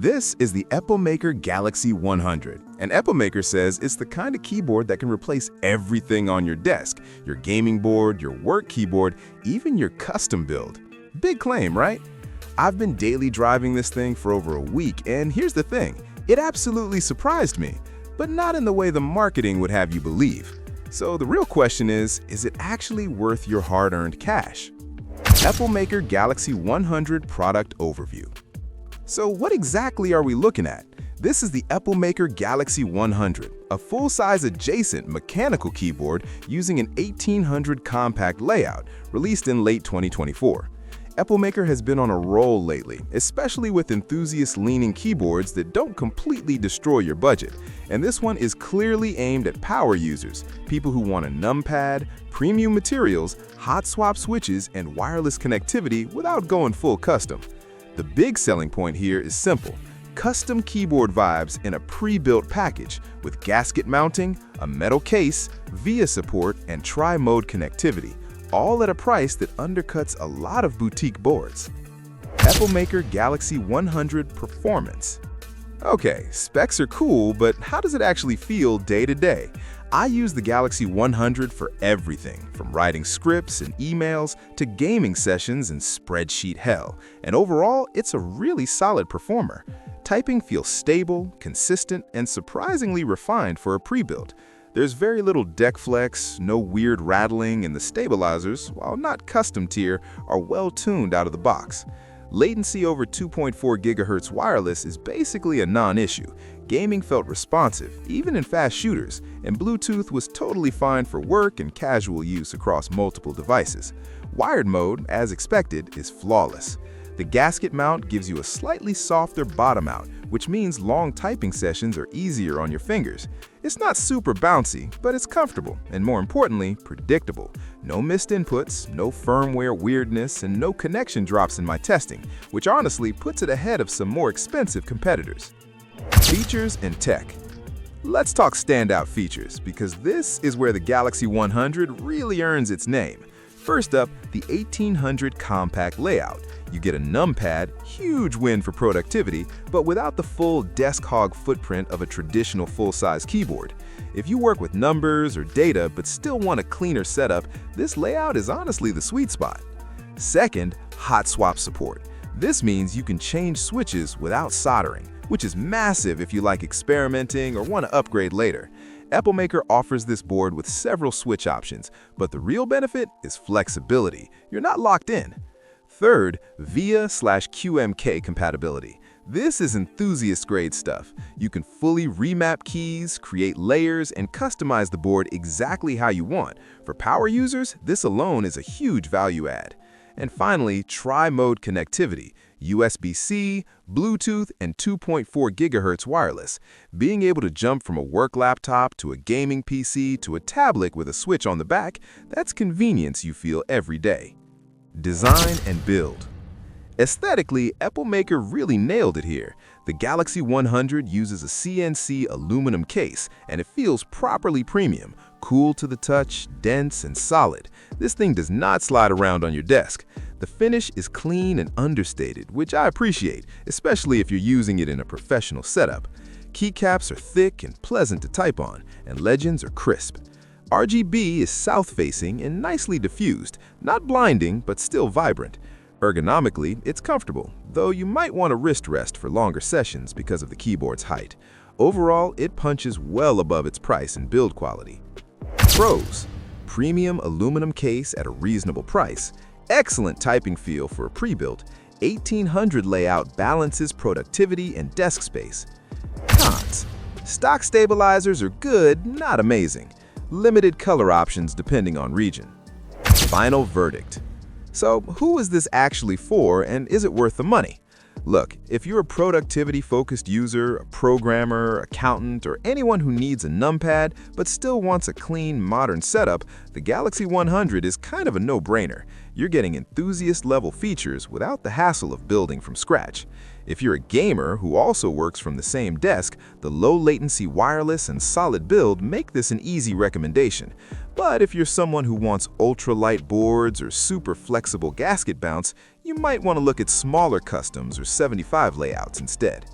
This is the Epomaker Galaxy100, and Epomaker says it's the kind of keyboard that can replace everything on your desk, your gaming board, your work keyboard, even your custom build. Big claim, right? I've been daily driving this thing for over a week, and here's the thing, it absolutely surprised me, but not in the way the marketing would have you believe. So the real question is it actually worth your hard-earned cash? Epomaker Galaxy100 Product Overview. So what exactly are we looking at? This is the Epomaker Galaxy100, a full-size adjacent mechanical keyboard using an 1800 compact layout, released in late 2024. Epomaker has been on a roll lately, especially with enthusiast-leaning keyboards that don't completely destroy your budget. And this one is clearly aimed at power users, people who want a numpad, premium materials, hot swap switches, and wireless connectivity without going full custom. The big selling point here is simple: custom keyboard vibes in a pre-built package with gasket mounting, a metal case, VIA support, and tri-mode connectivity, all at a price that undercuts a lot of boutique boards. Epomaker Galaxy100 Performance. Okay, specs are cool, but how does it actually feel day to day? I use the Galaxy100 for everything, from writing scripts and emails to gaming sessions and spreadsheet hell, and overall, it's a really solid performer. Typing feels stable, consistent, and surprisingly refined for a pre-built. There's very little deck flex, no weird rattling, and the stabilizers, while not custom tier, are well tuned out of the box. Latency over 2.4 GHz wireless is basically a non-issue. Gaming felt responsive, even in fast shooters, and Bluetooth was totally fine for work and casual use across multiple devices. Wired mode, as expected, is flawless. The gasket mount gives you a slightly softer bottom out, which means long typing sessions are easier on your fingers. It's not super bouncy, but it's comfortable, and more importantly, predictable. No missed inputs, no firmware weirdness, and no connection drops in my testing, which honestly puts it ahead of some more expensive competitors. Features and tech. Let's talk standout features, because this is where the Galaxy100 really earns its name. First up, the 1800 compact layout. You get a numpad, huge win for productivity, but without the full desk hog footprint of a traditional full-size keyboard. If you work with numbers or data but still want a cleaner setup, this layout is honestly the sweet spot. Second, hot swap support. This means you can change switches without soldering, which is massive if you like experimenting or want to upgrade later. Epomaker offers this board with several switch options, but the real benefit is flexibility. You're not locked in. Third, VIA/QMK compatibility. This is enthusiast-grade stuff. You can fully remap keys, create layers, and customize the board exactly how you want. For power users, this alone is a huge value add. And finally, tri-mode connectivity. USB-C, Bluetooth, and 2.4 GHz wireless. Being able to jump from a work laptop to a gaming PC to a tablet with a switch on the back, that's convenience you feel every day. Design and build. Aesthetically, Epomaker really nailed it here. The Galaxy100 uses a CNC aluminum case, and it feels properly premium, cool to the touch, dense, and solid. This thing does not slide around on your desk. The finish is clean and understated, which I appreciate, especially if you're using it in a professional setup. Keycaps are thick and pleasant to type on, and legends are crisp. RGB is south-facing and nicely diffused, not blinding but still vibrant. Ergonomically, it's comfortable, though you might want a wrist rest for longer sessions because of the keyboard's height. Overall, it punches well above its price and build quality. Pros: premium aluminum case at a reasonable price, excellent typing feel for a pre-built, 1800 layout balances productivity and desk space. Cons: stock stabilizers are good, not amazing. Limited color options depending on region. Final verdict. So, who is this actually for, and is it worth the money? Look, if you're a productivity-focused user, a programmer, accountant, or anyone who needs a numpad but still wants a clean, modern setup, the Galaxy100 is kind of a no-brainer. You're getting enthusiast-level features without the hassle of building from scratch. If you're a gamer who also works from the same desk, the low-latency wireless and solid build make this an easy recommendation. But if you're someone who wants ultra-light boards or super flexible gasket bounce, you might want to look at smaller customs or 75 layouts instead.